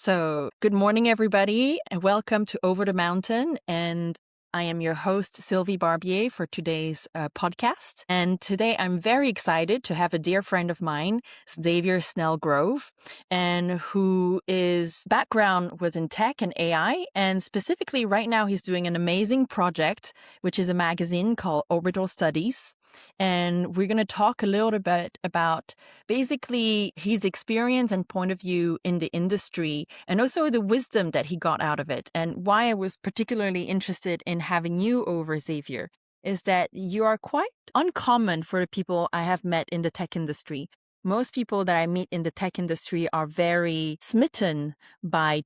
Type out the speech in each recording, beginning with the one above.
So, good morning, everybody, and welcome to Over the Mountain. And I am your host, Sylvie Barbier, for today's podcast. And today I'm very excited to have a dear friend of mine, Xavier Snelgrove, and whose background was in tech and AI. And specifically, right now, he's doing an amazing project, which is a magazine called Orbital Studies. And we're going to talk a little bit about basically his experience and point of view in the industry, and also the wisdom that he got out of it. And why I was particularly interested in having you over, Xavier, is that you are quite uncommon for the people I have met in the tech industry. Most people that I meet in the tech industry are very smitten by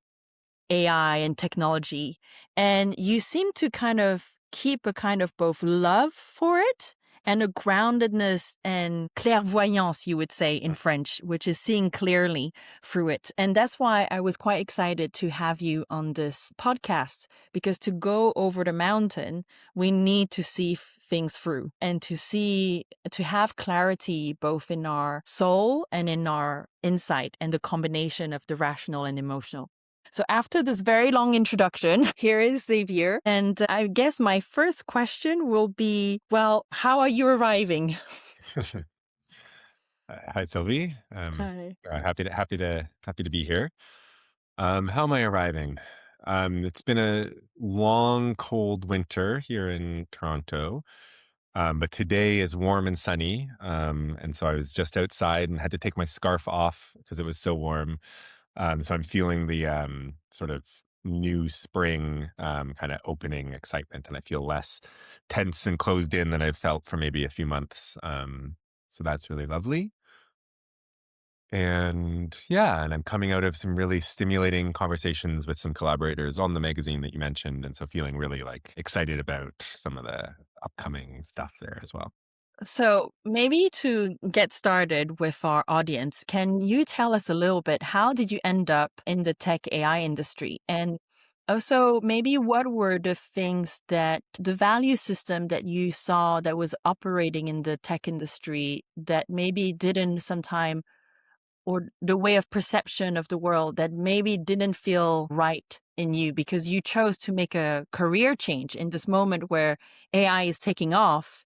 AI and technology. And you seem to kind of keep a kind of both love for it and a groundedness and clairvoyance, you would say in French, which is seeing clearly through it. And that's why I was quite excited to have you on this podcast, because to go over the mountain, we need to see things through and to have clarity both in our soul and in our insight and the combination of the rational and emotional. So after this very long introduction, here is Xavier. And I guess my first question will be, well, how are you arriving? Hi, Sylvie. Hi. Happy to be here. How am I arriving? It's been a long, cold winter here in Toronto, but today is warm and sunny. And so I was just outside and had to take my scarf off because it was so warm. So I'm feeling the sort of new spring kind of opening excitement, and I feel less tense and closed in than I've felt for maybe a few months. So that's really lovely. And yeah, and I'm coming out of some really stimulating conversations with some collaborators on the magazine that you mentioned. And so feeling really like excited about some of the upcoming stuff there as well. So maybe to get started with our audience, can you tell us a little bit, how did you end up in the tech AI industry? And also maybe what were the things that the value system that you saw that was operating in the tech industry that maybe didn't sometime, or the way of perception of the world that maybe didn't feel right in you because you chose to make a career change in this moment where AI is taking off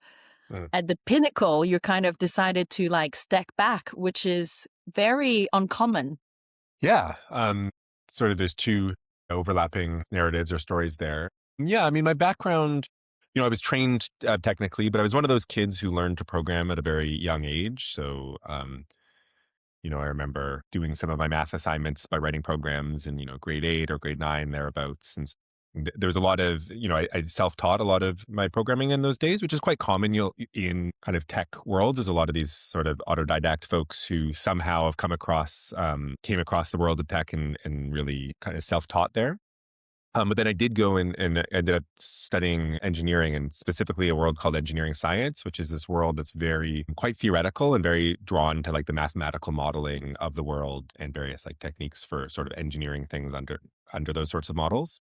Mm. at the pinnacle, you kind of decided to like step back, which is very uncommon. Yeah. Sort of there's two overlapping narratives or stories there. Yeah. I mean, my background, I was trained technically, but I was one of those kids who learned to program at a very young age. So, I remember doing some of my math assignments by writing programs in, grade 8 or grade 9, thereabouts. And there was a lot of, I self-taught a lot of my programming in those days, which is quite common. In kind of tech worlds, there's a lot of these sort of autodidact folks who somehow have came across the world of tech and really kind of self-taught there. But then I did go and ended up studying engineering, and specifically a world called engineering science, which is this world that's very quite theoretical and very drawn to like the mathematical modeling of the world and various like techniques for sort of engineering things under those sorts of models.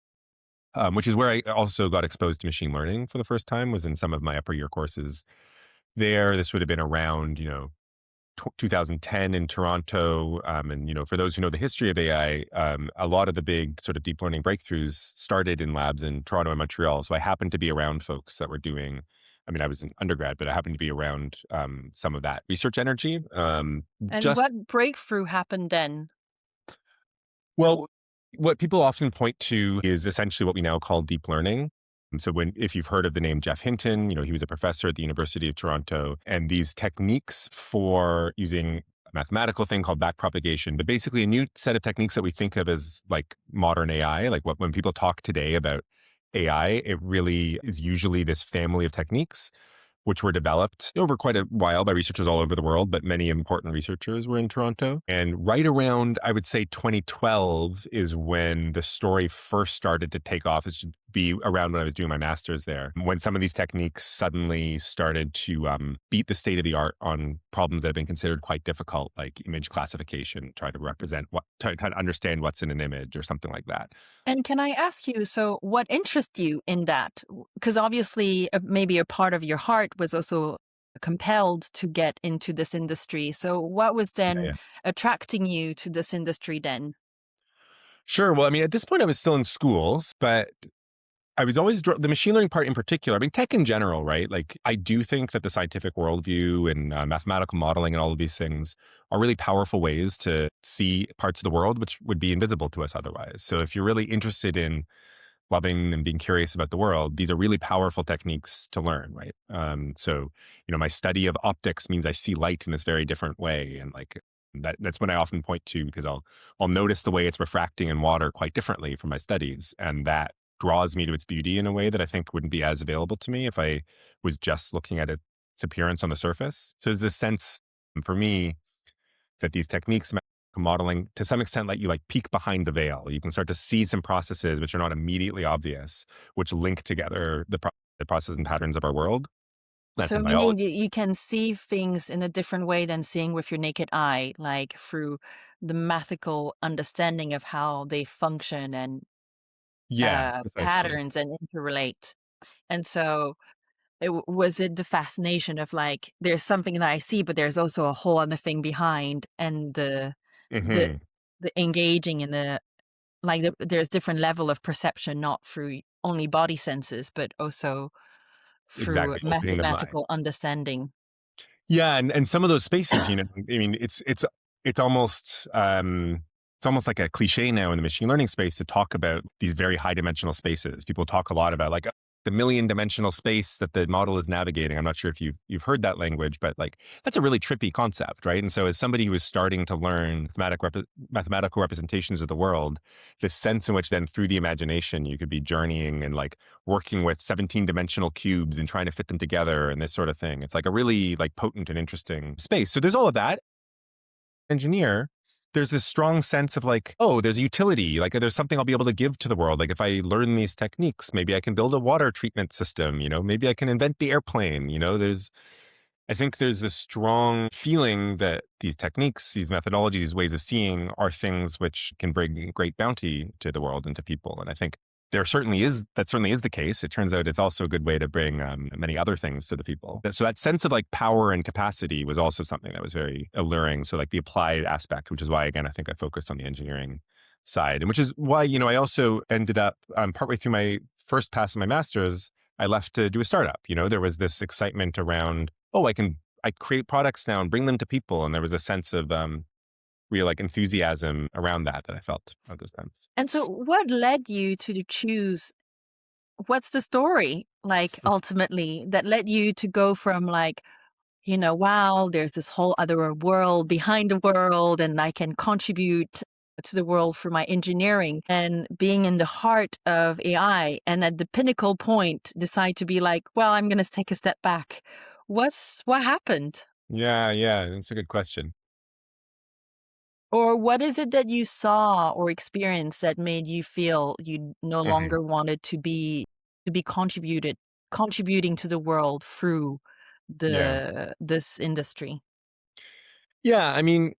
Which is where I also got exposed to machine learning for the first time, was in some of my upper year courses there. This would have been around, 2010 in Toronto. And, for those who know the history of AI, a lot of the big sort of deep learning breakthroughs started in labs in Toronto and Montreal. So I happened to be around folks that were doing, I was an undergrad, but I happened to be around some of that research energy. And Just, what breakthrough happened then? well, what people often point to is essentially what we now call deep learning. And so if you've heard of the name Jeff Hinton, he was a professor at the University of Toronto, and these techniques for using a mathematical thing called backpropagation, but basically a new set of techniques that we think of as like modern AI, like when people talk today about AI, it really is usually this family of techniques which were developed over quite a while by researchers all over the world, but many important researchers were in Toronto. And right around, I would say 2012 is when the story first started to take off. It should be around when I was doing my master's there, when some of these techniques suddenly started to beat the state of the art on problems that have been considered quite difficult, like image classification, try to understand what's in an image or something like that. And can I ask you, so what interests you in that? Because obviously, maybe a part of your heart was also compelled to get into this industry. So what was then Yeah. attracting you to this industry then? Sure. Well, I mean, at this point, I was still in schools, but I was always the machine learning part in particular. I mean, tech in general, right? Like, I do think that the scientific worldview and mathematical modeling and all of these things are really powerful ways to see parts of the world which would be invisible to us otherwise. So, if you're really interested in loving and being curious about the world, these are really powerful techniques to learn, right? So, my study of optics means I see light in this very different way, and like that's what I often point to because I'll notice the way it's refracting in water quite differently from my studies, and that draws me to its beauty in a way that I think wouldn't be as available to me if I was just looking at its appearance on the surface. So there's this sense for me that these techniques modeling to some extent let you like peek behind the veil. You can start to see some processes which are not immediately obvious, which link together the process and patterns of our world. That's So in meaning biology. you can see things in a different way than seeing with your naked eye, like through the mathematical understanding of how they function and Yeah, precisely. patterns and interrelate. And so was it the fascination of like there's something that I see, but there's also a whole other thing behind, and the Hmm. the engaging in there's different level of perception, not through only body senses, but also through Exactly. Opening the mind. mathematical understanding. Yeah, and some of those spaces, I mean, it's almost like a cliche now in the machine learning space to talk about these very high dimensional spaces. People talk a lot about like the million dimensional space that the model is navigating. I'm not sure if you've heard that language, but like that's a really trippy concept, right? And so as somebody who is starting to learn mathematical representations of the world, the sense in which then through the imagination you could be journeying and like working with 17 dimensional cubes and trying to fit them together and this sort of thing. It's like a really like potent and interesting space. So there's all of that. Engineer, there's this strong sense of like, oh, there's a utility. Like there's something I'll be able to give to the world. Like if I learn these techniques, maybe I can build a water treatment system, maybe I can invent the airplane, I think there's this strong feeling that these techniques, these methodologies, these ways of seeing are things which can bring great bounty to the world and to people. And I think that certainly is the case. It turns out it's also a good way to bring many other things to the people. So that sense of like power and capacity was also something that was very alluring. So like the applied aspect, which is why, again, I think I focused on the engineering side, and which is why, I also ended up partway through my first pass of my master's, I left to do a startup. There was this excitement around, oh, I create products now and bring them to people. And there was a sense of real like enthusiasm around that I felt at those times. And so what led you to choose what's the story like ultimately that led you to go from like, wow, there's this whole other world behind the world and I can contribute to the world through my engineering, and being in the heart of AI and at the pinnacle point decide to be like, well, I'm going to take a step back. What happened? Yeah, that's a good question. Or what is it that you saw or experienced that made you feel you no Mhm. longer wanted to be contributing to the world through Yeah. this industry? Yeah, I mean,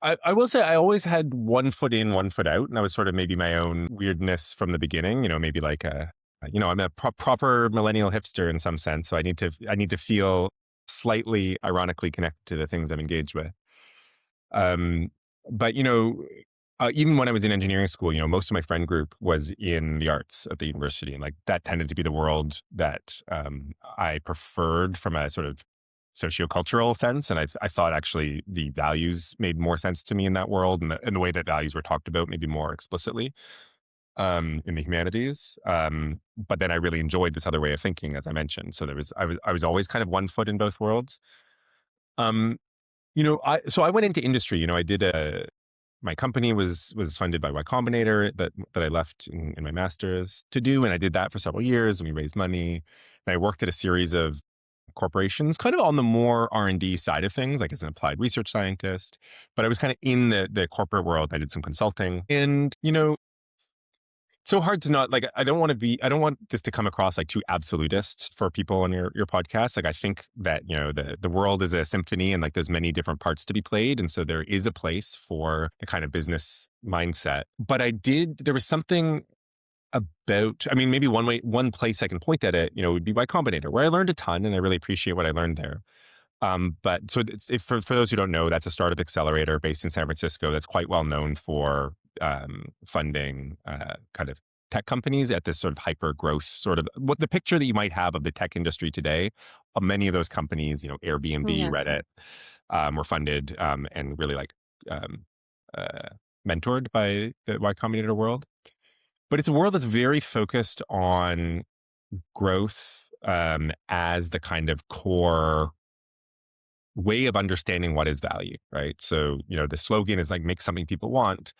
I will say I always had one foot in, one foot out, and that was sort of maybe my own weirdness from the beginning. Maybe like I'm a proper millennial hipster in some sense, so I need to feel slightly ironically connected to the things I'm engaged with. Um, but even when I was in engineering school, most of my friend group was in the arts at the university, and like that tended to be the world that I preferred from a sort of sociocultural sense. And I thought actually the values made more sense to me in that world, and the way that values were talked about maybe more explicitly in the humanities. But then I really enjoyed this other way of thinking, as I mentioned. So I was always kind of one foot in both worlds. Um, I went into industry. I did my company was funded by Y Combinator that I left in my master's to do, and I did that for several years, and we raised money. And I worked at a series of corporations, kind of on the more R&D side of things, like as an applied research scientist. But I was kind of in the corporate world. I did some consulting, and so hard to not like. I don't want this to come across like too absolutist for people on your podcast. Like I think that the world is a symphony, and like there's many different parts to be played, and so there is a place for a kind of business mindset. But there was something about, I mean, maybe one place I can point at it, would be Y Combinator, where I learned a ton, and I really appreciate what I learned there. But so for those who don't know, that's a startup accelerator based in San Francisco that's quite well known for funding kind of tech companies at this sort of hyper growth sort of what the picture that you might have of the tech industry today. Many of those companies, Airbnb, Yes. Reddit, were funded and really like um, mentored by the Y Combinator world. But it's a world that's very focused on growth as the kind of core way of understanding what is value, right? So, the slogan is like make something people want.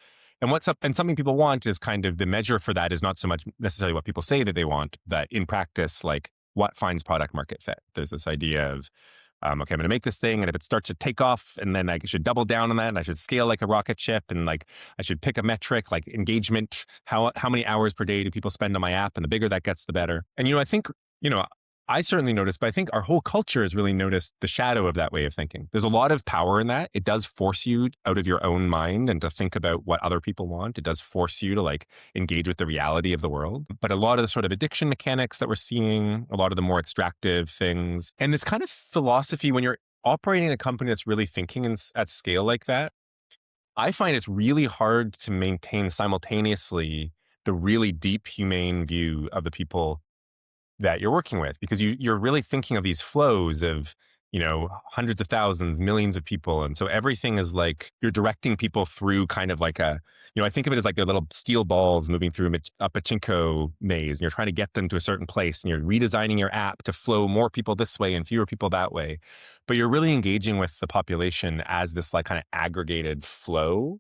And what's up and something people want is kind of the measure for that is not so much necessarily what people say that they want, but in practice, like what finds product market fit. There's this idea of, okay, I'm going to make this thing, and if it starts to take off, and then I should double down on that, and I should scale like a rocket ship, and like I should pick a metric like engagement. How many hours per day do people spend on my app? And the bigger that gets, the better. And I think you know I certainly noticed, but I think our whole culture has really noticed the shadow of that way of thinking. There's a lot of power in that. It does force you out of your own mind and to think about what other people want. It does force you to like engage with the reality of the world. But a lot of the sort of addiction mechanics that we're seeing, a lot of the more extractive things, and this kind of philosophy when you're operating a company that's really thinking at scale like that, I find it's really hard to maintain simultaneously the really deep humane view of the people that you're working with, because you're really thinking of these flows of, hundreds of thousands, millions of people. And so everything is like you're directing people through kind of like I think of it as like they're little steel balls moving through a pachinko maze, and you're trying to get them to a certain place, and you're redesigning your app to flow more people this way and fewer people that way. But you're really engaging with the population as this like kind of aggregated flow.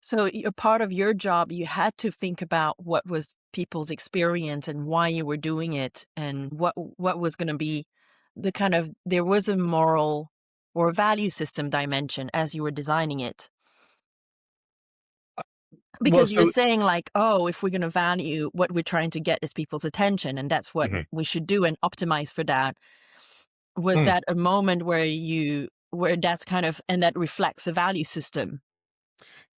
So a part of your job, you had to think about what was people's experience and why you were doing it, and what was going to be the kind of, there was a moral or value system dimension as you were designing it. Well, Because you're so saying like, oh, if we're going to value, what we're trying to get is people's attention, and that's what mhm. we should do and optimize for that. Was Mm. that a moment where that's kind of, and that reflects a value system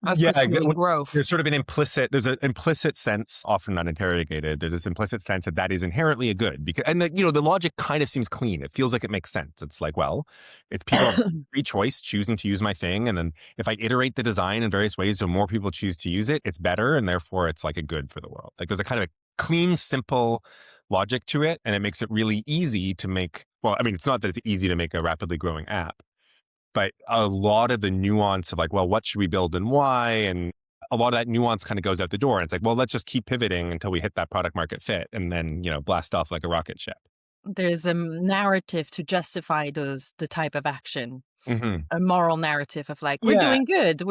of Yeah, pursuing exactly. growth? There's an implicit sense, often not interrogated. There's this implicit sense that that is inherently a good because, and the logic kind of seems clean. It feels like it makes sense. It's like, well, if people have free choice choosing to use my thing, and then if I iterate the design in various ways so more people choose to use it, it's better. And therefore it's like a good for the world. Like there's a kind of a clean, simple logic to it. And it makes it really easy to make, well, I mean, it's not that it's easy to make a rapidly growing app, but a lot of the nuance of like, well, what should we build and why? And a lot of that nuance kind of goes out the door. And it's like, well, let's just keep pivoting until we hit that product market fit and then, blast off like a rocket ship. There's a narrative to justify the type of action, Hmm. a moral narrative of like, we're Yeah. doing good,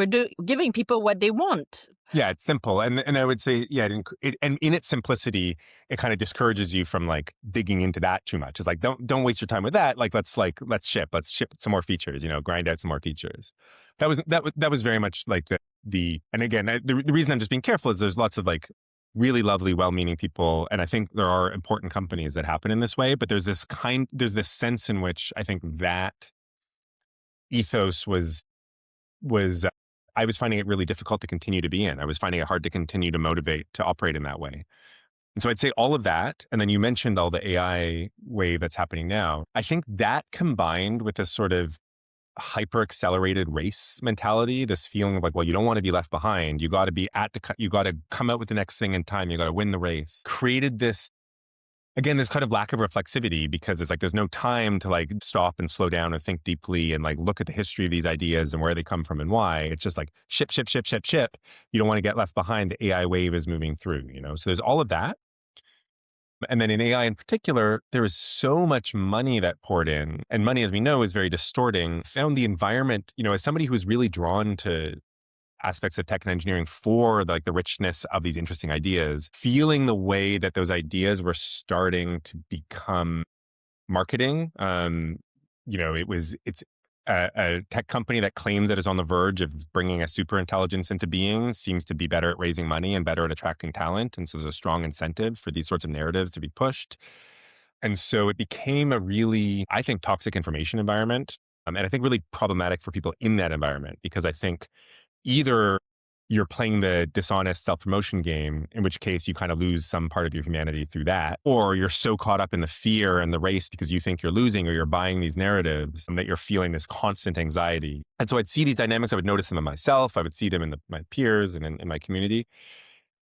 giving people what they want. Yeah. It's simple. And I would say, yeah, and in its simplicity, it kind of discourages you from like digging into that too much. It's like, don't waste your time with that. Let's ship some more features, grind out some more features. That was very much like and again, the reason I'm just being careful is there's lots of like really lovely, well-meaning people. And I think there are important companies that happen in this way, but there's this sense in which I think that ethos was I was finding it really difficult to continue to be in. I was finding it hard to continue to motivate to operate in that way. And so I'd say all of that. And then you mentioned all the AI wave that's happening now. I think that combined with this sort of hyper accelerated race mentality, this feeling of like, well, you don't want to be left behind. You got to be you got to come out with the next thing in time. You got to win the race. Created this, again, this kind of lack of reflexivity because it's like, there's no time to like stop and slow down and think deeply and like look at the history of these ideas and where they come from and why. It's just like ship, ship, ship, ship, ship. You don't want to get left behind. The AI wave is moving through, so there's all of that. And then in AI in particular, there was so much money that poured in. And money, as we know, is very distorting. Found the environment, as somebody who's really drawn to aspects of tech and engineering for like the richness of these interesting ideas, feeling the way that those ideas were starting to become marketing. It's a tech company that claims that is on the verge of bringing a super intelligence into being seems to be better at raising money and better at attracting talent. And so there's a strong incentive for these sorts of narratives to be pushed. And so it became a really, I think, toxic information environment. And I think really problematic for people in that environment, because I think either you're playing the dishonest self-promotion game, in which case you kind of lose some part of your humanity through that. Or you're so caught up in the fear and the race because you think you're losing, or you're buying these narratives, and that you're feeling this constant anxiety. And so I'd see these dynamics. I would notice them in myself. I would see them in my peers and in my community.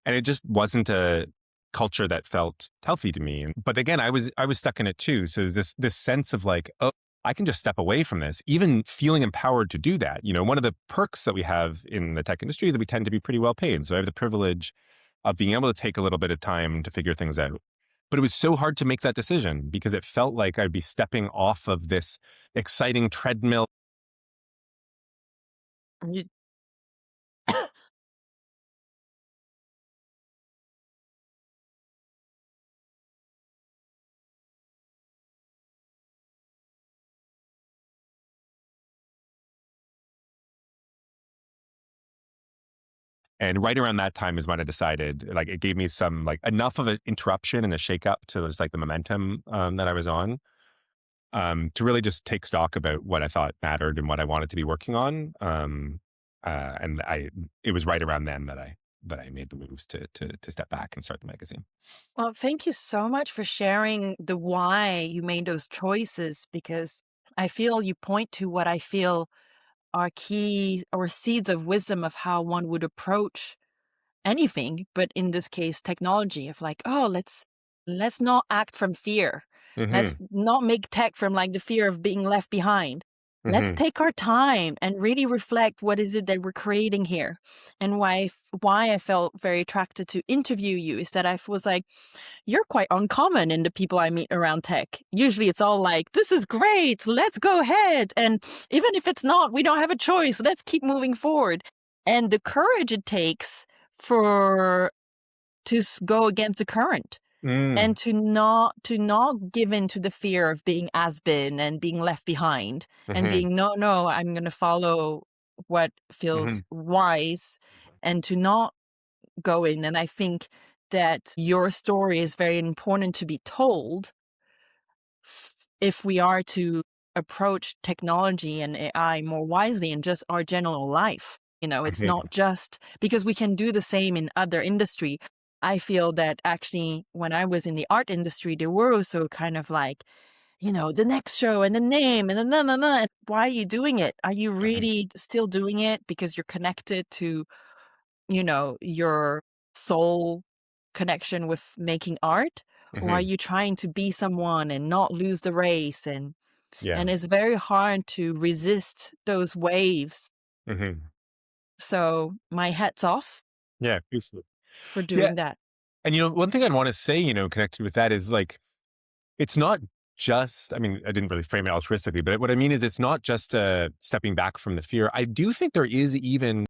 And it just wasn't a culture that felt healthy to me. But again, I was stuck in it too. So there's this sense of like, oh, I can just step away from this, even feeling empowered to do that. One of the perks that we have in the tech industry is that we tend to be pretty well paid. So I have the privilege of being able to take a little bit of time to figure things out. But it was so hard to make that decision because it felt like I'd be stepping off of this exciting treadmill. You- And right around that time is when I decided, like, it gave me some, like, enough of an interruption and a shakeup to just like the momentum that I was on, to really just take stock about what I thought mattered and what I wanted to be working on. And it was right around then that I made the moves to step back and start the magazine. Well, thank you so much for sharing the why you made those choices, because I feel you point to what I feel are key or seeds of wisdom of how one would approach anything, but in this case, technology, of like, oh, let's not act from fear. Mm-hmm. Let's not make tech from like the fear of being left behind. Let's Mm-hmm. take our time and really reflect what is it that we're creating here. And why I felt very attracted to interview you is that I was like, you're quite uncommon in the people I meet around tech. Usually it's all like, this is great, let's go ahead. And even if it's not, we don't have a choice. Let's keep moving forward. And the courage it takes for to go against the current Mm. and to not give in to the fear of being has been and being left behind, and Mm-hmm. being no, I'm going to follow what Mm-hmm. feels wise, and to not go in. And I think that your story is very important to be told if we are to approach technology and AI more wisely in just our general life. It's Mm-hmm. not just because we can do the same in other industry. I feel that actually when I was in the art industry, there were also kind of like, the next show and the name and the na na na. Why are you doing it? Are you Mm-hmm. really still doing it because you're connected to, your soul connection with making art? Or are Mm-hmm. you trying to be someone and not lose the race? And Yeah. it's very hard to resist those waves. Mm-hmm. So my hat's off Yeah. Appreciate it. for Yeah. doing that. And one thing I'd want to say, connected with that is like, it's not just, I mean, I didn't really frame it altruistically, but what I mean is it's not just stepping back from the fear. I do think there is even,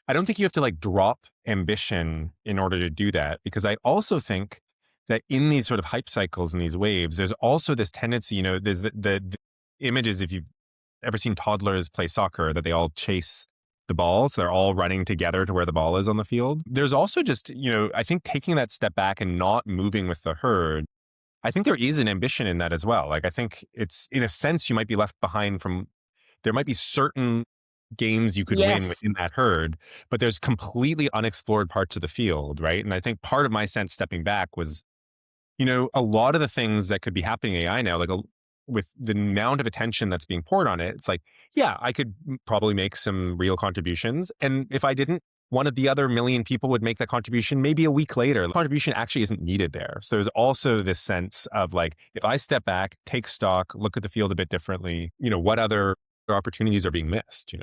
I don't think you have to like drop ambition in order to do that, because I also think that in these sort of hype cycles and these waves, there's also this tendency, there's the images, if you've ever seen toddlers play soccer, that they all chase the ball. So they're all running together to where the ball is on the field. There's also just, I think taking that step back and not moving with the herd. I think there is an ambition in that as well. Like, I think it's, in a sense, you might be left behind from, there might be certain games you could win Yes. within that herd, but there's completely unexplored parts of the field, right? And I think part of my sense stepping back was, a lot of the things that could be happening in AI now, like with the amount of attention that's being poured on it, it's like, yeah, I could probably make some real contributions. And if I didn't, one of the other million people would make that contribution maybe a week later. The contribution actually isn't needed there. So there's also this sense of like, if I step back, take stock, look at the field a bit differently, what other opportunities are being missed?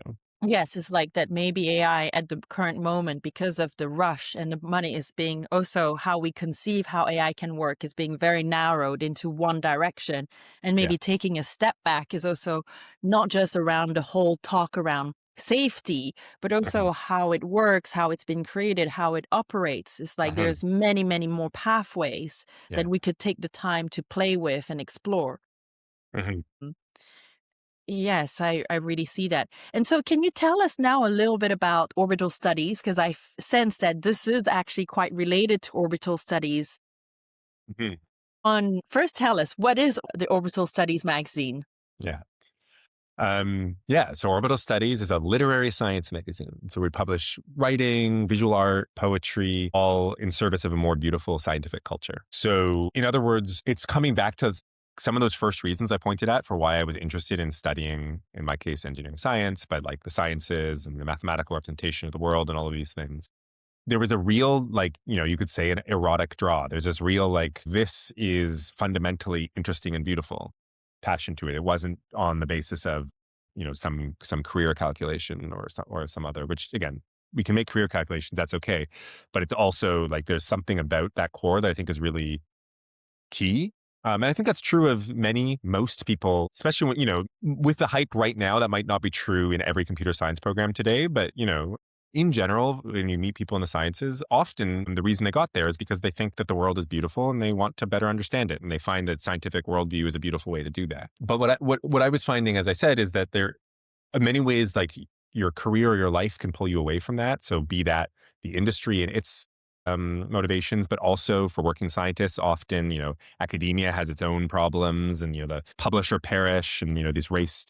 Yes, it's like that maybe AI at the current moment, because of the rush and the money, is being also how we conceive how AI can work is being very narrowed into one direction. And Yeah. maybe taking a step back is also not just around the whole talk around safety, but Mhm. also how it works, how it's been created, how it operates. It's like Mhm. there's many, many more pathways Yeah. that we could take the time to play with and explore. Mhm. Yes, I really see that. And so can you tell us now a little bit about orbital studies? Because I sense that this is actually quite related to orbital studies. Mhm. First, tell us, what is the Orbital Studies magazine? Yeah. Yeah, so Orbital Studies is a literary science magazine. So we publish writing, visual art, poetry, all in service of a more beautiful scientific culture. So, in other words, it's coming back to some of those first reasons I pointed at for why I was interested in studying, in my case, engineering science, but like the sciences and the mathematical representation of the world and all of these things. There was a real, like, you could say an erotic draw. There's this real, like, this is fundamentally interesting and beautiful passion to it. It wasn't on the basis of, some career calculation or some other, which again, we can make career calculations. That's okay. But it's also like, there's something about that core that I think is really key. And I think that's true of most people, especially when, with the hype right now, that might not be true in every computer science program today. But, in general, when you meet people in the sciences, often the reason they got there is because they think that the world is beautiful and they want to better understand it. And they find that scientific worldview is a beautiful way to do that. But what I was finding, as I said, is that there, in many ways, like your career or your life can pull you away from that. So be that the industry and its motivations, but also for working scientists, often, academia has its own problems and, the publisher perish and, this race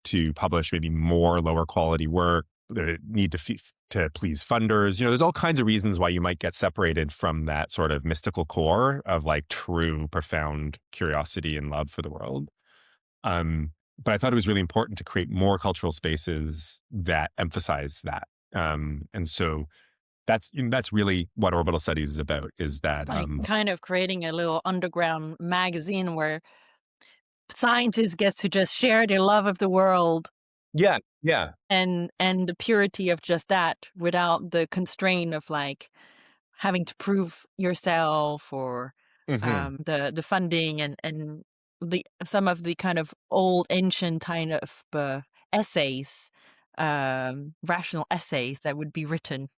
to publish maybe more lower quality work, the need to please funders. There's all kinds of reasons why you might get separated from that sort of mystical core of like true, profound curiosity and love for the world. But I thought it was really important to create more cultural spaces that emphasize that. And so that's really what Orbital Studies is about, is that, Like kind of creating a little underground magazine where scientists get to just share their love of the world yeah, yeah. and the purity of just that without the constraint of like having to prove yourself or Hmm. the funding and the some of the kind of old ancient kind of essays, rational essays that would be written.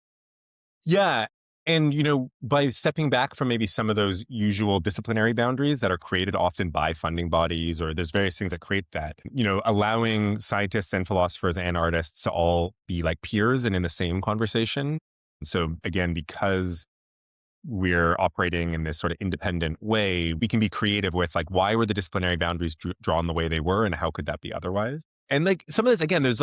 Yeah. And, by stepping back from maybe some of those usual disciplinary boundaries that are created often by funding bodies, or there's various things that create that, allowing scientists and philosophers and artists to all be like peers and in the same conversation. So again, because we're operating in this sort of independent way, we can be creative with like, why were the disciplinary boundaries drawn the way they were, and how could that be otherwise? And like some of this, again, there's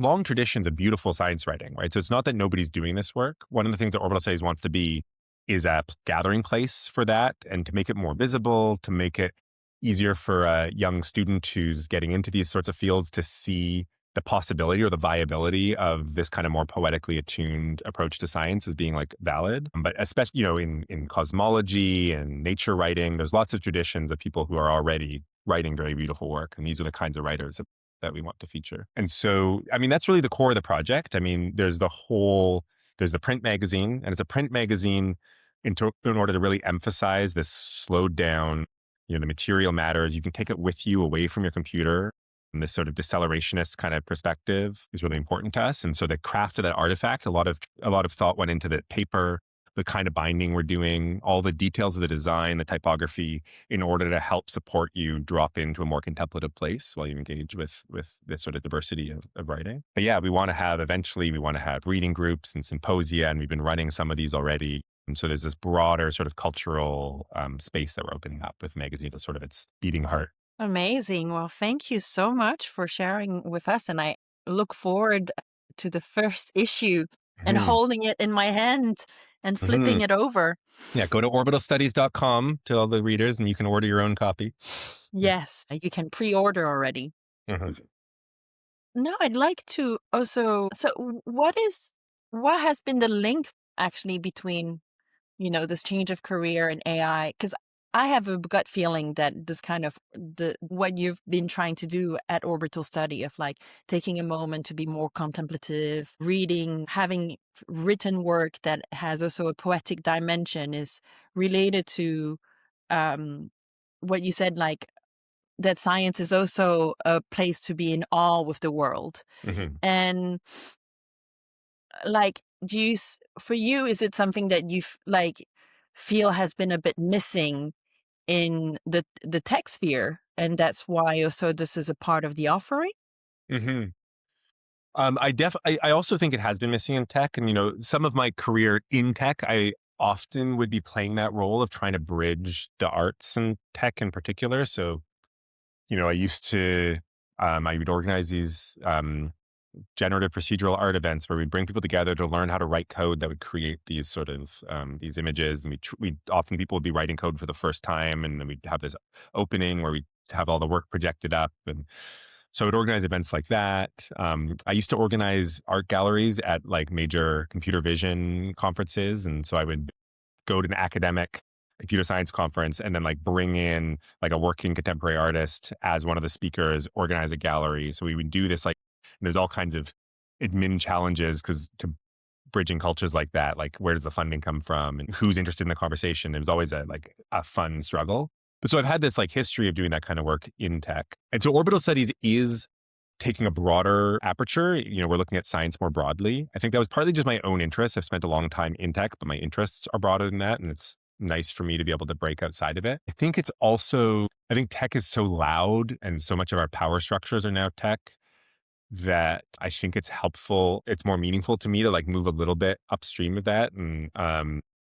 long traditions of beautiful science writing, right? So it's not that nobody's doing this work. One of the things that Orbital Studies wants to be is a gathering place for that, and to make it more visible, to make it easier for a young student who's getting into these sorts of fields to see the possibility or the viability of this kind of more poetically attuned approach to science as being like valid. But especially, in cosmology and nature writing, there's lots of traditions of people who are already writing very beautiful work. And these are the kinds of writers that we want to feature. And so, I mean, that's really the core of the project. I mean, there's the print magazine, and it's a print magazine in order to really emphasize this slowed down, the material matters. You can take it with you away from your computer. And this sort of decelerationist kind of perspective is really important to us. And so the craft of that artifact, a lot of thought went into the paper, the kind of binding we're doing, all the details of the design, the typography, in order to help support you drop into a more contemplative place while you engage with this sort of diversity of writing. But yeah, eventually we want to have reading groups and symposia, and we've been running some of these already. And so there's this broader sort of cultural space that we're opening up with magazine as sort of its beating heart. Amazing. Well, thank you so much for sharing with us. And I look forward to the first issue and Mhm. holding it in my hand and flipping Mhm. it over. Yeah, go to orbitalstudies.com to all the readers and you can order your own copy. Yes, you can pre-order already. Mhm. Now, I'd like to also, so what has been the link actually between, this change of career and AI? Because I have a gut feeling that this kind of what you've been trying to do at Orbital Study of like taking a moment to be more contemplative, reading, having written work that has also a poetic dimension is related to um, what you said, like that science is also a place to be in awe with the world. Mhm. And like, for you, is it something that you like feel has been a bit missing in the tech sphere, and that's why also this is a part of the offering? Mhm. I also think it has been missing in tech. And, some of my career in tech, I often would be playing that role of trying to bridge the arts and tech in particular. So, I used to I would organize these generative procedural art events where we'd bring people together to learn how to write code that would create these sort of these images. And we often people would be writing code for the first time, and then we'd have this opening where we have all the work projected up. And so I would organize events like that. I used to organize art galleries at like major computer vision conferences, and so I would go to an academic computer science conference and then like bring in like a working contemporary artist as one of the speakers, organize a gallery. So we would do this like, and there's all kinds of admin challenges because to bridging cultures like that, like where does the funding come from and who's interested in the conversation? It was always a fun struggle. But so I've had this like history of doing that kind of work in tech. And so orbital studies is taking a broader aperture. We're looking at science more broadly. I think that was partly just my own interest. I've spent a long time in tech, but my interests are broader than that. And it's nice for me to be able to break outside of it. I think tech is so loud and so much of our power structures are now tech that I think it's helpful. It's more meaningful to me to like move a little bit upstream of that and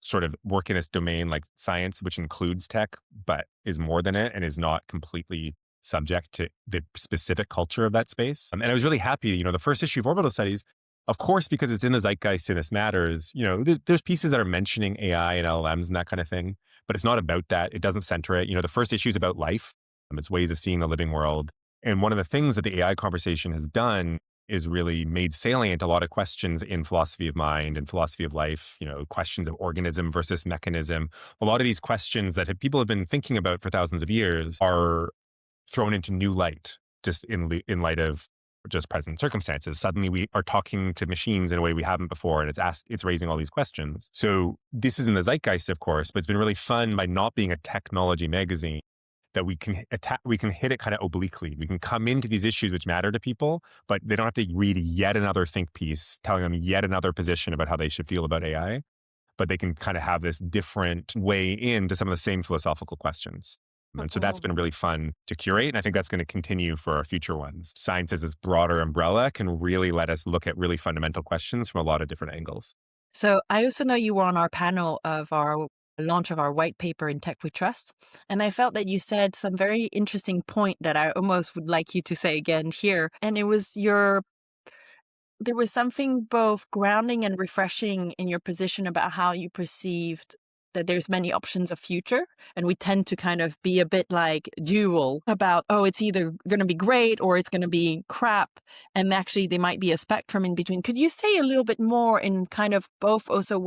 sort of work in this domain like science, which includes tech, but is more than it and is not completely subject to the specific culture of that space. And I was really happy, the first issue of Orbital Studies, of course, because it's in the zeitgeist and this matters, there's pieces that are mentioning AI and LLMs and that kind of thing, but it's not about that. It doesn't center it. The first issue is about life. It's ways of seeing the living world. And one of the things that the AI conversation has done is really made salient a lot of questions in philosophy of mind and philosophy of life, questions of organism versus mechanism. A lot of these questions that people have been thinking about for thousands of years are thrown into new light, just in light of just present circumstances. Suddenly we are talking to machines in a way we haven't before, and it's raising all these questions. So this is in the zeitgeist, of course, but it's been really fun by not being a technology magazine that we can hit it kind of obliquely. We can come into these issues which matter to people, but they don't have to read yet another think piece telling them yet another position about how they should feel about AI, but they can kind of have this different way into some of the same philosophical questions. And so that's been really fun to curate. And I think that's going to continue for our future ones. Science as this broader umbrella can really let us look at really fundamental questions from a lot of different angles. So I also know you were on our panel of our launch of our white paper in Tech We Trust. And I felt that you said some very interesting point that I almost would like you to say again here. And it was there was something both grounding and refreshing in your position about how you perceived that there's many options of future. And we tend to kind of be a bit like dual about, it's either going to be great or it's going to be crap. And actually there might be a spectrum in between. Could you say a little bit more in kind of both also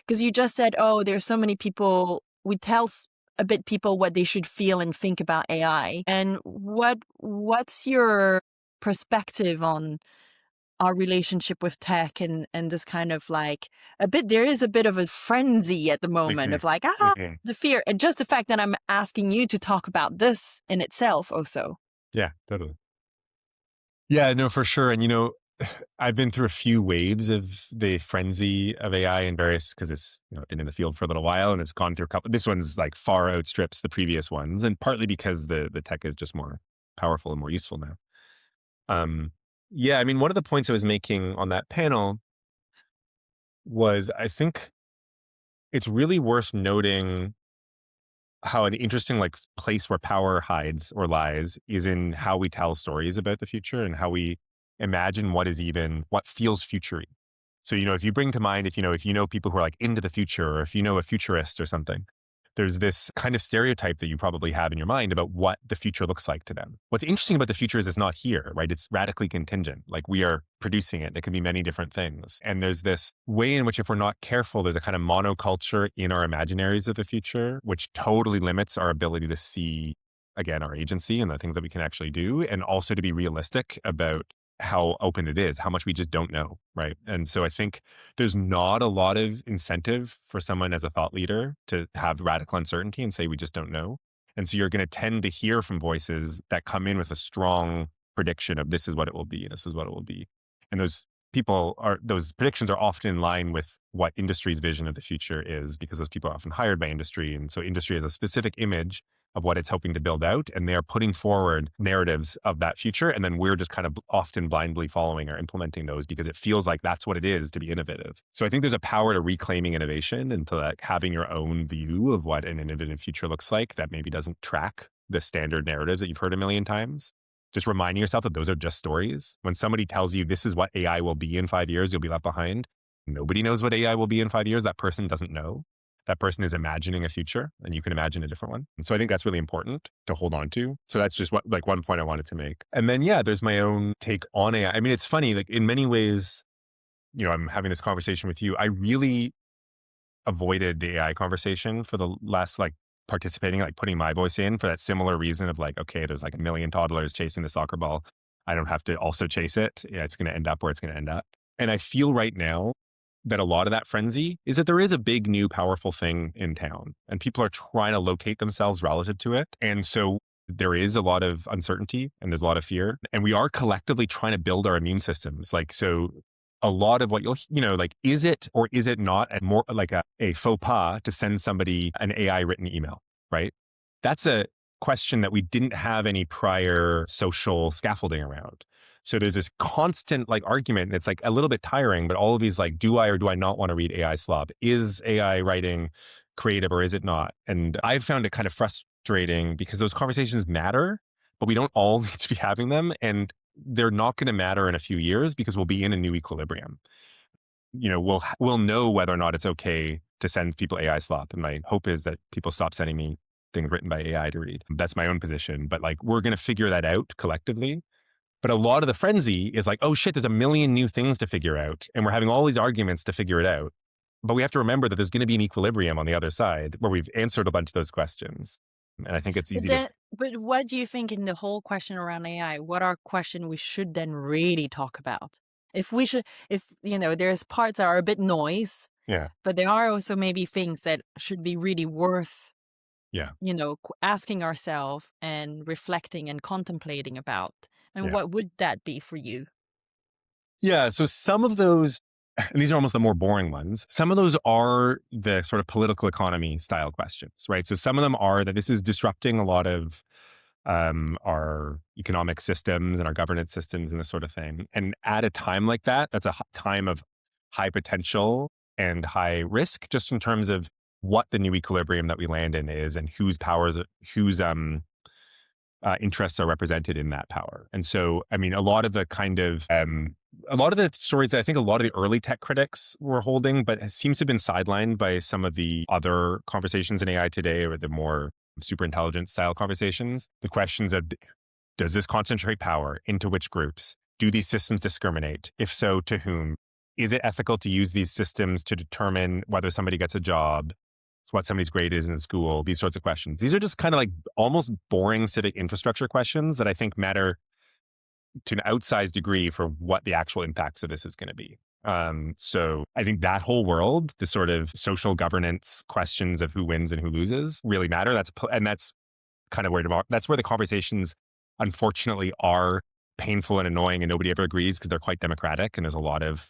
because you just said, there's so many people, we tell a bit people what they should feel and think about AI. And what's your perspective on our relationship with tech and this kind of like there is a bit of a frenzy at the moment of like, the fear and just the fact that I'm asking you to talk about this in itself also. Yeah, totally. Yeah, no, for sure. And, I've been through a few waves of the frenzy of AI and various, because it's, been in the field for a little while and it's gone through a couple, this one's like far outstrips the previous ones. And partly because the tech is just more powerful and more useful now. Yeah, I mean, one of the points I was making on that panel was I think it's really worth noting how an interesting like place where power hides or lies is in how we tell stories about the future and how we imagine what feels future-y. So, if you bring to mind, if you know people who are like into the future, or if you know a futurist or something, there's this kind of stereotype that you probably have in your mind about what the future looks like to them. What's interesting about the future is it's not here, right? It's radically contingent. Like we are producing it. It can be many different things. And there's this way in which if we're not careful, there's a kind of monoculture in our imaginaries of the future, which totally limits our ability to see, again, our agency and the things that we can actually do. And also to be realistic about how open it is, how much we just don't know, right? And so I think there's not a lot of incentive for someone as a thought leader to have radical uncertainty and say, we just don't know. And so you're going to tend to hear from voices that come in with a strong prediction of this is what it will be, and this is what it will be. And those predictions are often in line with what industry's vision of the future is, because those people are often hired by industry. And so industry has a specific image of what it's hoping to build out, and they are putting forward narratives of that future. And then we're just kind of often blindly following or implementing those because it feels like that's what it is to be innovative. So I think there's a power to reclaiming innovation and to like having your own view of what an innovative future looks like that maybe doesn't track the standard narratives that you've heard a million times, just reminding yourself that those are just stories. When somebody tells you this is what AI will be in 5 years, you'll be left behind. Nobody knows what AI will be in 5 years. That person doesn't know. That person is imagining a future, and you can imagine a different one. And so I think that's really important to hold on to. So that's just one point I wanted to make. And then, yeah, there's my own take on AI. I mean, it's funny, like in many ways, I'm having this conversation with you. I really avoided the AI conversation for the last, participating, putting my voice in for that similar reason of okay, there's a million toddlers chasing the soccer ball. I don't have to also chase it. Yeah, it's going to end up where it's going to end up. And I feel right now that a lot of that frenzy is that there is a big, new, powerful thing in town, and people are trying to locate themselves relative to it. And so there is a lot of uncertainty and there's a lot of fear, and we are collectively trying to build our immune systems. So a lot of what is it or is it not a more like a faux pas to send somebody an AI written email, right? That's a question that we didn't have any prior social scaffolding around. So there's this constant argument, and it's a little bit tiring, but all of these do I or do I not want to read AI slop? Is AI writing creative or is it not? And I've found it kind of frustrating because those conversations matter, but we don't all need to be having them. And they're not going to matter in a few years because we'll be in a new equilibrium. We'll know whether or not it's okay to send people AI slop. And my hope is that people stop sending me things written by AI to read. That's my own position, but we're going to figure that out collectively. But a lot of the frenzy is oh shit, there's a million new things to figure out. And we're having all these arguments to figure it out. But we have to remember that there's going to be an equilibrium on the other side where we've answered a bunch of those questions. And I think it's easy But what do you think in the whole question around AI? What are questions we should then really talk about? If there's parts that are a bit noise, yeah, but there are also maybe things that should be really worth, yeah, asking ourselves and reflecting and contemplating about. And yeah. what would that be for you? Yeah. So some of those, and these are almost the more boring ones, some of those are the sort of political economy style questions, right? So some of them are that this is disrupting a lot of our economic systems and our governance systems and this sort of thing. And at a time like that, that's a time of high potential and high risk, just in terms of what the new equilibrium that we land in is and whose interests are represented in that power. And so, I mean, a lot of the stories that I think a lot of the early tech critics were holding, but it seems to have been sidelined by some of the other conversations in AI today, or the more super intelligent style conversations. The questions of, does this concentrate power? Into which groups? Do these systems discriminate? If so, to whom? Is it ethical to use these systems to determine whether somebody gets a job, what somebody's grade is in school? These sorts of questions. These are just kind of almost boring civic infrastructure questions that I think matter to an outsized degree for what the actual impacts of this is going to be. So I think that whole world, the sort of social governance questions of who wins and who loses, really matter. That's kind of that's where the conversations, unfortunately, are painful and annoying, and nobody ever agrees because they're quite democratic. And there's a lot of,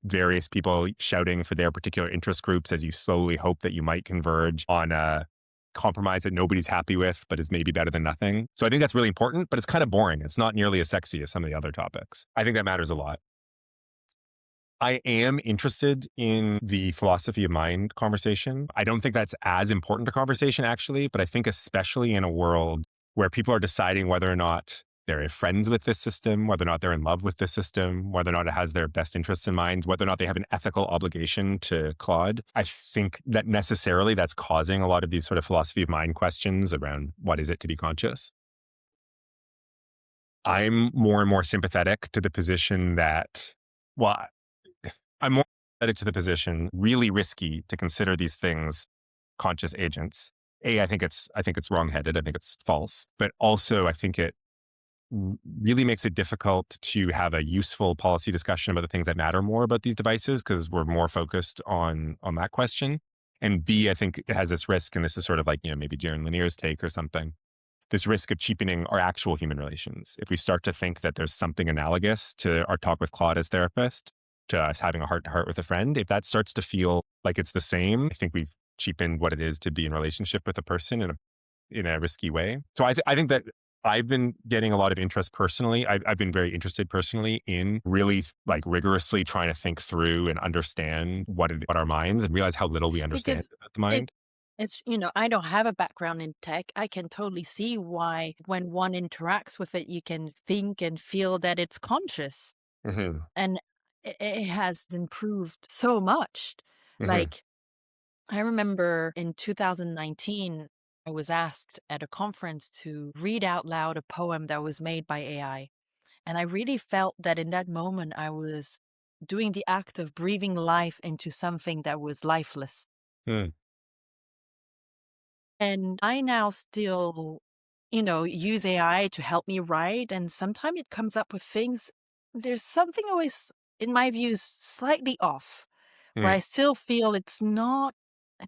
various people shouting for their particular interest groups as you slowly hope that you might converge on a compromise that nobody's happy with, but is maybe better than nothing. So I think that's really important, but it's kind of boring. It's not nearly as sexy as some of the other topics. I think that matters a lot. I am interested in the philosophy of mind conversation. I don't think that's as important a conversation, actually, but I think especially in a world where people are deciding whether or not they're friends with this system, whether or not they're in love with this system, whether or not it has their best interests in mind, whether or not they have an ethical obligation to Claude. I think that necessarily that's causing a lot of these sort of philosophy of mind questions around what is it to be conscious. I'm more and more sympathetic to the position that, I'm more sympathetic to the position, really risky to consider these things conscious agents. I think it's wrongheaded. I think it's false. But also, I think it really makes it difficult to have a useful policy discussion about the things that matter more about these devices, because we're more focused on that question. And B, I think it has this risk, and this is sort of maybe Jaron Lanier's take or something, this risk of cheapening our actual human relations. If we start to think that there's something analogous to our talk with Claude as therapist, to us having a heart-to-heart with a friend, if that starts to feel like it's the same, I think we've cheapened what it is to be in relationship with a person in a risky way. So I think that I've been getting a lot of interest personally. I've been very interested personally in really rigorously trying to think through and understand what our minds, and realize how little we understand about the mind. It's, I don't have a background in tech. I can totally see why when one interacts with it, you can think and feel that it's conscious. Hmm. And it has improved so much. Hmm. Like, I remember in 2019, I was asked at a conference to read out loud a poem that was made by AI. And I really felt that in that moment, I was doing the act of breathing life into something that was lifeless. Mm. And I now still, use AI to help me write. And sometimes it comes up with things. There's something always, in my view, slightly off, where Mm. I still feel it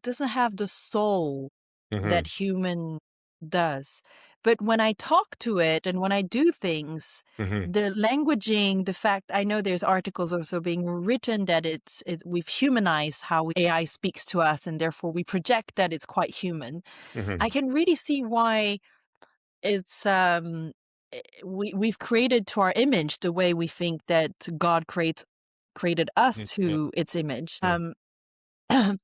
doesn't have the soul Hmm. that human does. But when I talk to it and when I do things, Hmm. the languaging, the fact I know there's articles also being written that we've humanized how AI speaks to us, and therefore we project that it's quite human. Hmm. I can really see why it's we've created to our image the way we think that God created us Yeah. to its image. Yeah.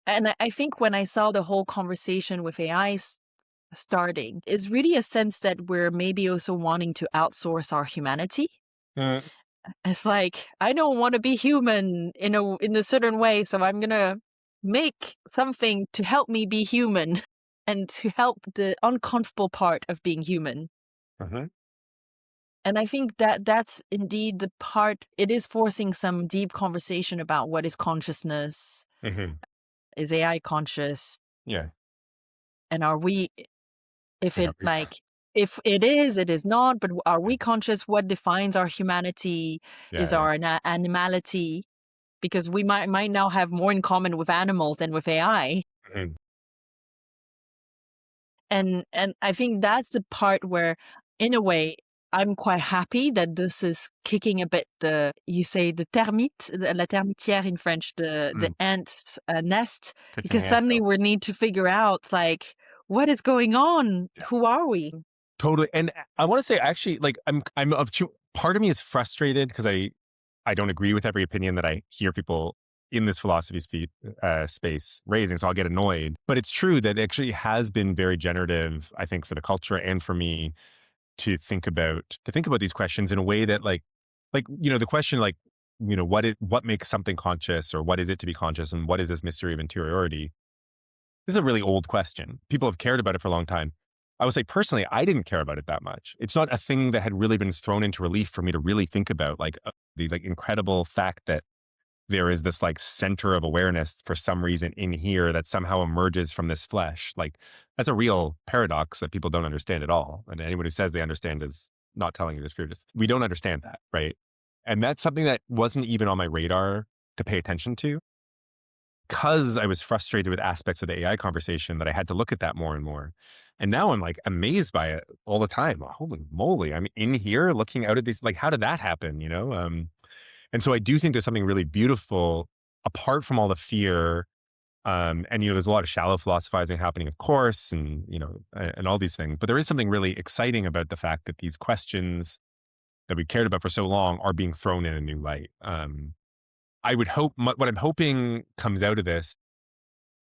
And I think when I saw the whole conversation with AI starting, is really a sense that we're maybe also wanting to outsource our humanity. Mm. It's like, I don't want to be human in a certain way, so I'm gonna make something to help me be human and to help the uncomfortable part of being human. Mhm. And I think that that's indeed the part. It is forcing some deep conversation about what is consciousness. Mhm. Is AI conscious? Yeah. And are we, if Yeah. it like, if it is, it is not, but are we conscious? What defines our humanity? Is Yeah. Yeah. our animality? Because we might now have more in common with animals than with AI. Mhm. And I think that's the part where, in a way, I'm quite happy that this is kicking a bit you say the termite, la termitière in French, the Mm. ant's nest, Pitching because the ant suddenly hill. we need to figure out, like, what is going on? Yeah. Who are we? Totally. And I want to say, actually, like, I'm of two. Part of me is frustrated because I don't agree with every opinion that I hear people in this philosophy space raising. So I'll get annoyed. But it's true that it actually has been very generative, I think, for the culture and for me to think about these questions in a way that, like, the question, like, what makes something conscious, or what is it to be conscious, and what is this mystery of interiority? This is a really old question. People have cared about it for a long time. I would say personally, I didn't care about it that much. It's not a thing that had really been thrown into relief for me to really think about, like, the like incredible fact that there is this like center of awareness for some reason in here that somehow emerges from this flesh. Like, that's a real paradox that people don't understand at all. And anyone who says they understand is not telling you the truth. We don't understand that, right? And that's something that wasn't even on my radar to pay attention to, because I was frustrated with aspects of the AI conversation that I had to look at that more and more. And now I'm like amazed by it all the time. Holy moly. I'm in here looking out at these, like, how did that happen? And so I do think there's something really beautiful apart from all the fear. And there's a lot of shallow philosophizing happening, of course, and all these things. But there is something really exciting about the fact that these questions that we cared about for so long are being thrown in a new light. I would hope what I'm hoping comes out of this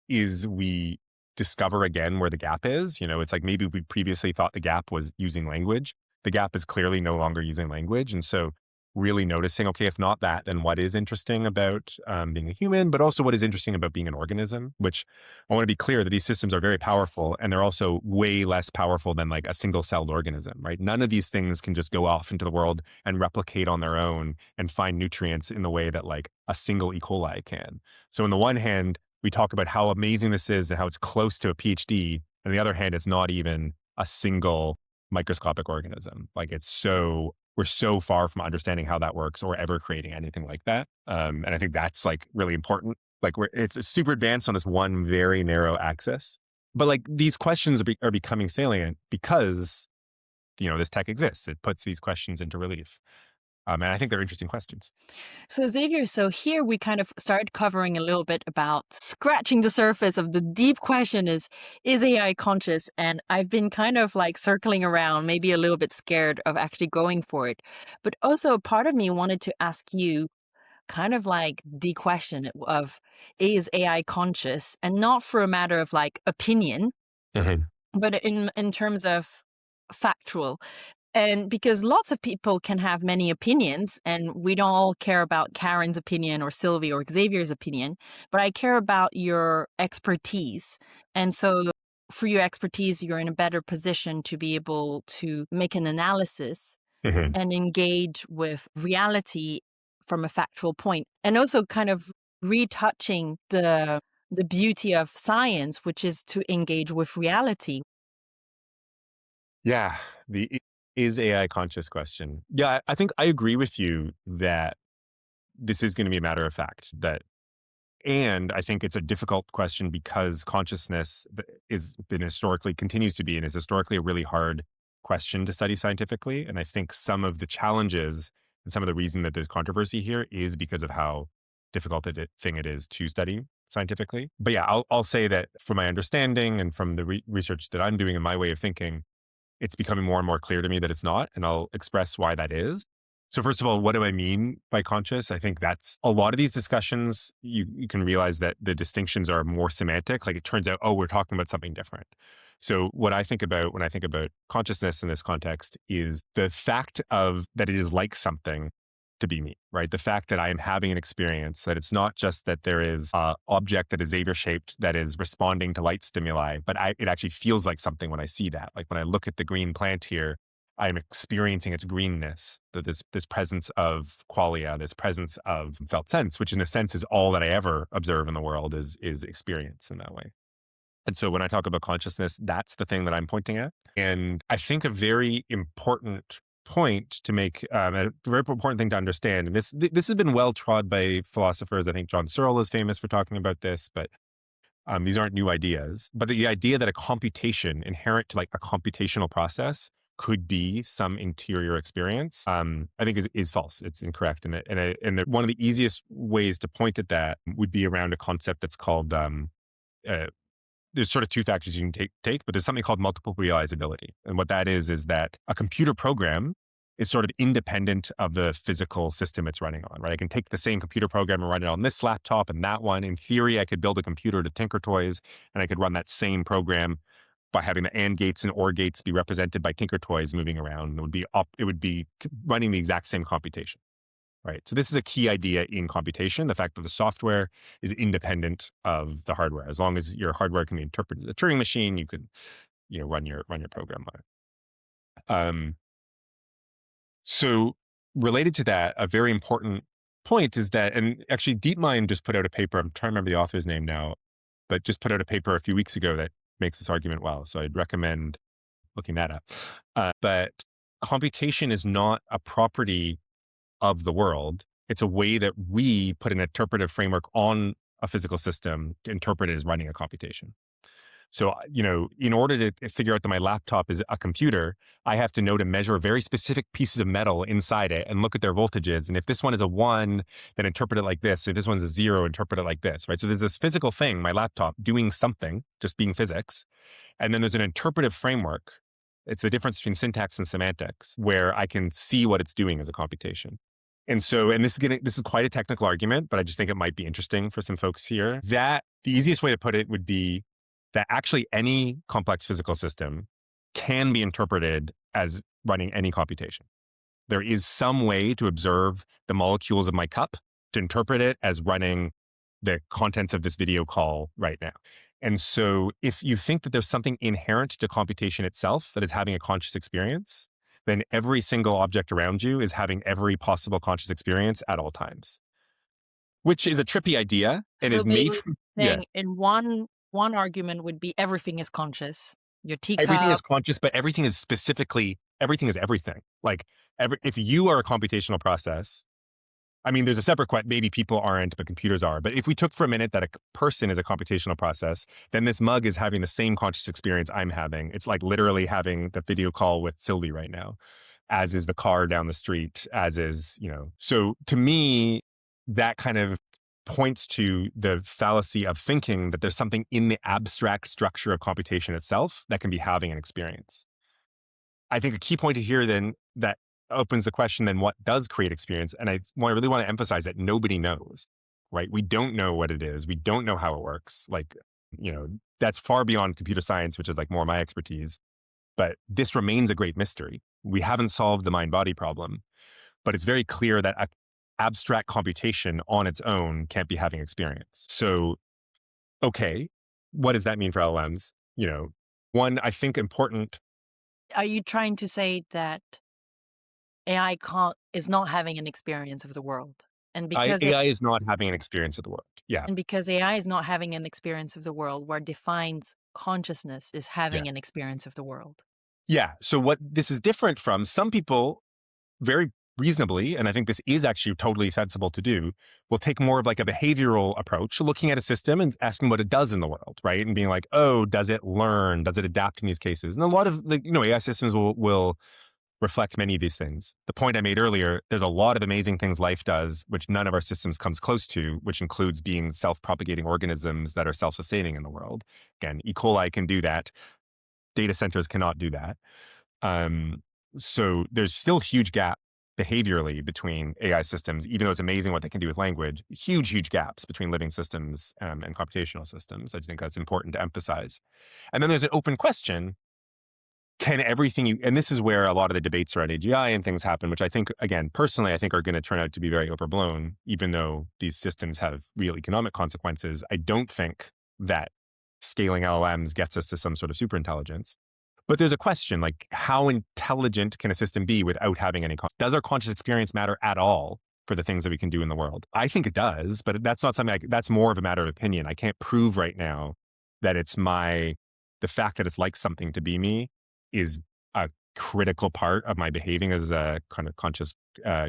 is we discover again where the gap is. It's like maybe we previously thought the gap was using language. The gap is clearly no longer using language. And so really noticing, okay, if not that, then what is interesting about being a human, but also what is interesting about being an organism, which I want to be clear that these systems are very powerful, and they're also way less powerful than like a single celled organism, right? None of these things can just go off into the world and replicate on their own and find nutrients in the way that like a single E. coli can. So on the one hand, we talk about how amazing this is and how it's close to a PhD. On the other hand, it's not even a single microscopic organism. Like, we're so far from understanding how that works or ever creating anything like that. And I think that's like really important. Like, it's super advanced on this one very narrow axis. But like, these questions are becoming salient because, this tech exists. It puts these questions into relief. And I think they're interesting questions. So, Xavier, so here we kind of started covering a little bit about scratching the surface of the deep question is AI conscious? And I've been kind of like circling around, maybe a little bit scared of actually going for it. But also part of me wanted to ask you, kind of like the question of, is AI conscious? And not for a matter of like opinion, Mhm. but in terms of factual. And because lots of people can have many opinions, and we don't all care about Karen's opinion or Sylvie or Xavier's opinion, but I care about your expertise. And so for your expertise, you're in a better position to be able to make an analysis Mhm. and engage with reality from a factual point, and also kind of retouching the beauty of science, which is to engage with reality. Yeah, the is AI conscious question. Yeah, I think I agree with you that this is going to be a matter of fact that, and I think it's a difficult question because consciousness is been historically continues to be and is historically a really hard question to study scientifically. And I think some of the challenges and some of the reason that there's controversy here is because of how difficult thing it is to study scientifically. But yeah, I'll say that from my understanding and from the research that I'm doing and my way of thinking, it's becoming more and more clear to me that it's not, and I'll express why that is. So first of all, what do I mean by conscious? I think that's a lot of these discussions, you can realize that the distinctions are more semantic. Like it turns out, oh, we're talking about something different. So what I think about when I think about consciousness in this context is the fact of that it is like something to be me, right? The fact that I am having an experience, that it's not just that there is an object that is Xavier shaped that is responding to light stimuli, but it actually feels like something when I see that. Like when I look at the green plant here, I'm experiencing its greenness, that this presence of qualia, this presence of felt sense, which in a sense is all that I ever observe in the world is experience in that way. And so when I talk about consciousness, that's the thing that I'm pointing at. And I think a very important point to make, a very important thing to understand, and this has been well trod by philosophers. I think John Searle is famous for talking about this, but these aren't new ideas. But the idea that a computation inherent to like a computational process could be some interior experience, I think is false. It's incorrect. One of the easiest ways to point at that would be around a concept that's called uh, there's sort of two factors you can take, but there's something called multiple realizability. And what that is that a computer program is sort of independent of the physical system it's running on, right? I can take the same computer program and run it on this laptop and that one. In theory, I could build a computer to Tinker Toys and I could run that same program by having the AND gates and OR gates be represented by Tinker Toys moving around. It would be running the exact same computation. Right. So this is a key idea in computation, the fact that the software is independent of the hardware. As long as your hardware can be interpreted as a Turing machine, you can, run your program on it. So related to that, a very important point is that, and actually DeepMind just put out a paper, I'm trying to remember the author's name now, but just put out a paper a few weeks ago that makes this argument well. So I'd recommend looking that up. But computation is not a property of the world. It's a way that we put an interpretive framework on a physical system to interpret it as running a computation. So, in order to figure out that my laptop is a computer, I have to know to measure very specific pieces of metal inside it and look at their voltages. And if this one is a 1, then interpret it like this. If this one's a 0, interpret it like this, right? So there's this physical thing, my laptop, doing something, just being physics. And then there's an interpretive framework. It's the difference between syntax and semantics, where I can see what it's doing as a computation. And so, and this is quite a technical argument, but I just think it might be interesting for some folks here. That the easiest way to put it would be that actually any complex physical system can be interpreted as running any computation. There is some way to observe the molecules of my cup to interpret it as running the contents of this video call right now. And so if you think that there's something inherent to computation itself that is having a conscious experience, then every single object around you is having every possible conscious experience at all times, which is a trippy idea and So is made basically from, yeah, saying in one argument would be everything is conscious. Your everything teacup. is conscious, but everything is everything is everything. Like if you are a computational process, I mean, there's a separate question. Maybe people aren't, but computers are. But if we took for a minute that a person is a computational process, then this mug is having the same conscious experience I'm having. It's like literally having the video call with Sylvie right now, as is the car down the street, as is, So to me, that kind of points to the fallacy of thinking that there's something in the abstract structure of computation itself that can be having an experience. I think a key point here then that opens the question, then what does create experience? And really want to emphasize that nobody knows, right? We don't know what it is. We don't know how it works. Like, that's far beyond computer science, which is like more my expertise. But this remains a great mystery. We haven't solved the mind-body problem, but it's very clear that abstract computation on its own can't be having experience. So, okay, what does that mean for LLMs? One, I think important. Are you trying to say that AI is not having an experience of the world? And because AI is not having an experience of the world. Yeah. and because AI is not having an experience of the world, what defines consciousness is Yeah. having an experience of the world. Yeah. So what this is different from, some people very reasonably, and I think this is actually totally sensible to do, will take more of like a behavioral approach, looking at a system and asking what it does in the world, right? And being like, oh, does it learn? Does it adapt in these cases? And a lot of the, AI systems will reflect many of these things. The point I made earlier, there's a lot of amazing things life does, which none of our systems comes close to, which includes being self-propagating organisms that are self-sustaining in the world. Again, E. coli can do that. Data centers cannot do that. So there's still huge gap behaviorally between AI systems, even though it's amazing what they can do with language, huge gaps between living systems and computational systems. I just think that's important to emphasize. And then there's an open question. Can everything and this is where a lot of the debates around AGI and things happen, which I think, again, personally, I think are going to turn out to be very overblown, even though these systems have real economic consequences. I don't think that scaling LLMs gets us to some sort of superintelligence. But there's a question, like, how intelligent can a system be without having any does our conscious experience matter at all for the things that we can do in the world? I think it does, but that's not something that's more of a matter of opinion. I can't prove right now that the fact that it's like something to be me is a critical part of my behaving as a kind of conscious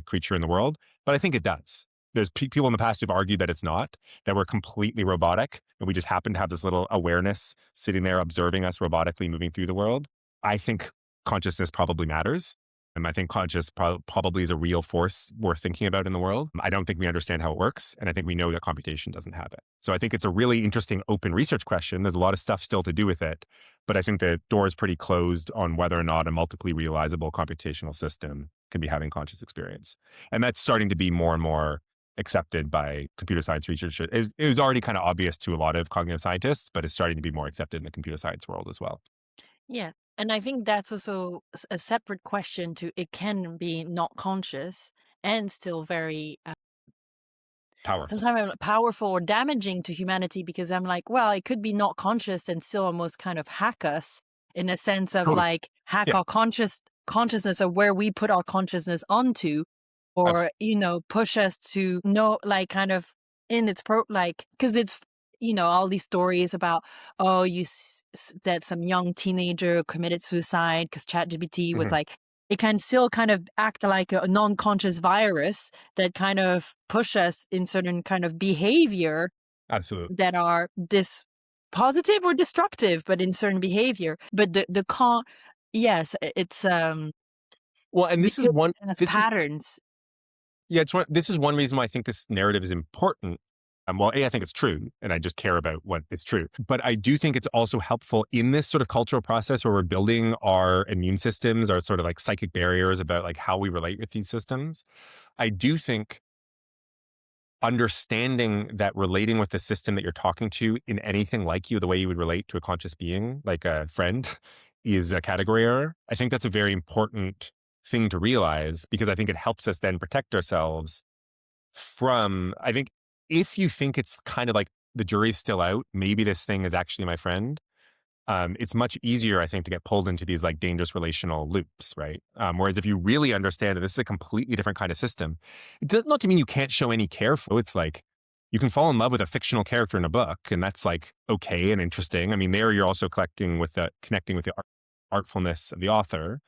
creature in the world. But I think it does. There's people in the past who've argued that it's not, that we're completely robotic, and we just happen to have this little awareness sitting there observing us robotically moving through the world. I think consciousness probably matters. And I think conscious probably is a real force worth thinking about in the world. I don't think we understand how it works. And I think we know that computation doesn't have it. So I think it's a really interesting open research question. There's a lot of stuff still to do with it. But I think the door is pretty closed on whether or not a multiply realizable computational system can be having conscious experience. And that's starting to be more and more accepted by computer science researchers. It was already kind of obvious to a lot of cognitive scientists, but it's starting to be more accepted in the computer science world as well. Yeah. And I think that's also a separate question to it can be not conscious and still very Powerful. sometimes powerful or damaging to humanity, because I'm like, well, it could be not conscious and still almost kind of hack us in a sense of Totally. like hack Yeah. our consciousness of where we put our consciousness onto, or, push us to know, like kind of in its because it's, all these stories about, oh, that some young teenager committed suicide because ChatGPT was Mhm. like, it can still kind of act like a non-conscious virus that kind of push us in certain kind of behavior Absolutely. that are positive or destructive, but in certain behavior. But yes, it's Well, and because it has patterns. this is one reason why I think this narrative is important. Well, I think it's true, and I just care about what is true. But I do think it's also helpful in this sort of cultural process where we're building our immune systems, our sort of like psychic barriers about like how we relate with these systems. I do think understanding that relating with the system that you're talking to in anything like you, the way you would relate to a conscious being, like a friend, is a category error. I think that's a very important thing to realize, because I think it helps us then protect ourselves from, I think, if you think it's kind of like the jury's still out, maybe this thing is actually my friend. It's much easier, I think, to get pulled into these like dangerous relational loops, right? Whereas if you really understand that this is a completely different kind of system, it does not to mean you can't show any care for. It's like you can fall in love with a fictional character in a book, and that's like okay and interesting. I mean, there you're also connecting with the artfulness of the author.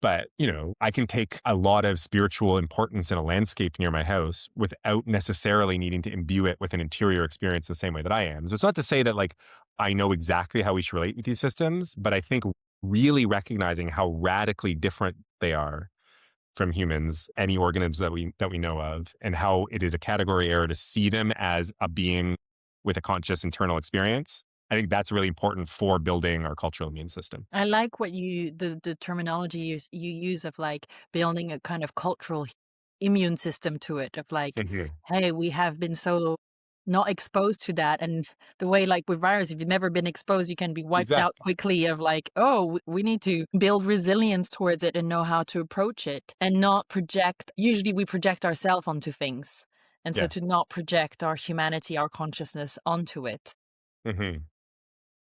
But, I can take a lot of spiritual importance in a landscape near my house without necessarily needing to imbue it with an interior experience the same way that I am. So it's not to say that like I know exactly how we should relate with these systems, but I think really recognizing how radically different they are from humans, any organisms that we know of, and how it is a category error to see them as a being with a conscious internal experience I think that's really important for building our cultural immune system. I like what the terminology you use of like building a kind of cultural immune system to it, of like, Mhm. hey, we have been so not exposed to that. And the way, like with virus, if you've never been exposed, you can be wiped out Exactly. quickly, of like, oh, we need to build resilience towards it and know how to approach it and not project. Usually we project ourselves onto things. And so Yeah. to not project our humanity, our consciousness onto it. Mhm.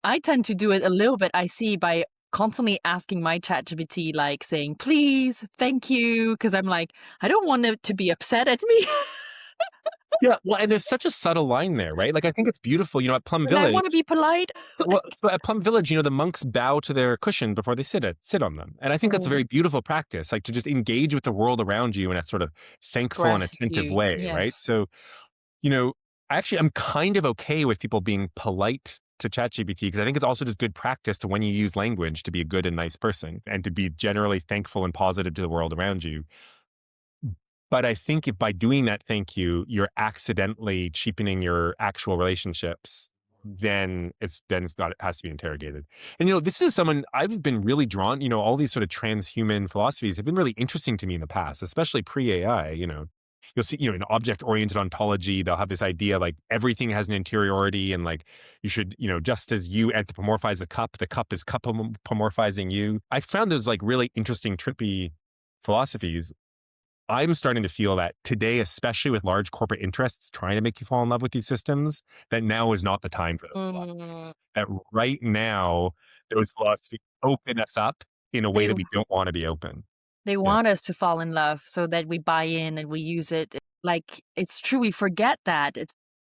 I tend to do it a little bit, I see, by constantly asking my ChatGPT, like saying, please, thank you. Cause I'm like, I don't want it to be upset at me. Yeah, well, and there's such a subtle line there, right? Like, I think it's beautiful, at Plum And I want to Village. be polite. Well, so at Plum Village, the monks bow to their cushion before they sit on them, and I think that's a Oh, very beautiful practice, like, to just engage with the world around you in a sort of thankful and attentive gratitude. way, right? Yes. So, you know, actually, I'm kind of okay with people being polite to ChatGPT because I think it's also just good practice to when you use language to be a good and nice person and to be generally thankful and positive to the world around you. But I think if by doing that thank you, you're accidentally cheapening your actual relationships, then it's got it has to be interrogated. And this is someone I've been really drawn, all these sort of transhuman philosophies have been really interesting to me in the past, especially pre-AI, You'll see, in object-oriented ontology, they'll have this idea like everything has an interiority and like you should, just as you anthropomorphize the cup is cup-pomorphizing you. I found those like really interesting, trippy philosophies. I'm starting to feel that today, especially with large corporate interests trying to make you fall in love with these systems, that now is not the time for those Mm, philosophies. That right now, those philosophies open us up in a way they that we don't want to be open. they Yeah. want us to fall in love so that we buy in and we use it. Like, it's true, we forget that.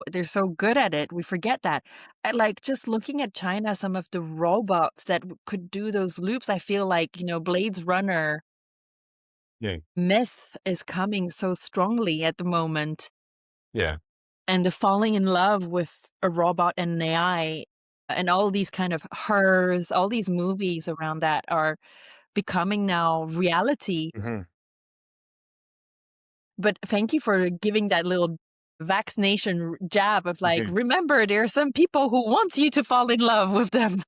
They're so good at it. We forget that. And like, just looking at China, some of the robots that could do those loops, I feel like, Blades Runner Yeah. myth is coming so strongly at the moment. Yeah. And the falling in love with a robot and an AI and all these kind of hers, all these movies around that are becoming now reality. Hmm. But thank you for giving that little vaccination jab of like, Hmm. remember, there are some people who want you to fall in love with them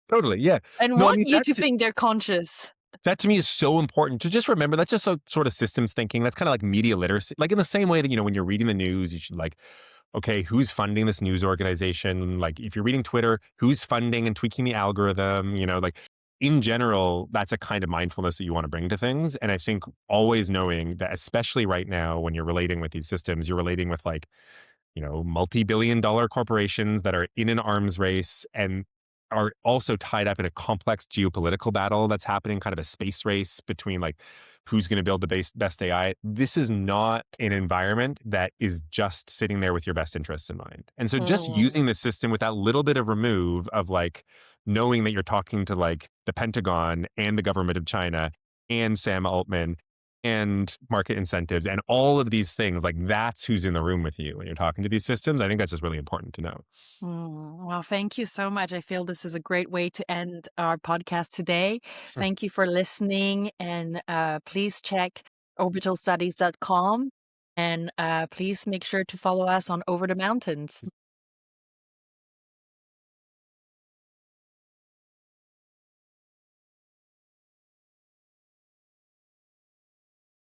Totally. Yeah. and No, I want mean, you to think they're conscious. that to me is so important to just remember. That's just sort of systems thinking. That's kind of like media literacy. Like in the same way that, when you're reading the news, you should like, okay, who's funding this news organization? Like if you're reading Twitter, who's funding and tweaking the algorithm? Like in general, that's a kind of mindfulness that you want to bring to things. And I think always knowing that, especially right now, when you're relating with these systems, you're relating with like, multi-billion-dollar corporations that are in an arms race and are also tied up in a complex geopolitical battle that's happening, kind of a space race between like who's going to build the best AI. This is not an environment that is just sitting there with your best interests in mind. And so just Mm. using the system with that little bit of remove of like knowing that you're talking to like the Pentagon and the government of China and Sam Altman and market incentives and all of these things, like that's who's in the room with you when you're talking to these systems. I think that's just really important to know. Well, thank you so much. I feel this is a great way to end our podcast today. Thank you for listening. And please check orbitalstudies.com. And please make sure to follow us on Over the Mountains.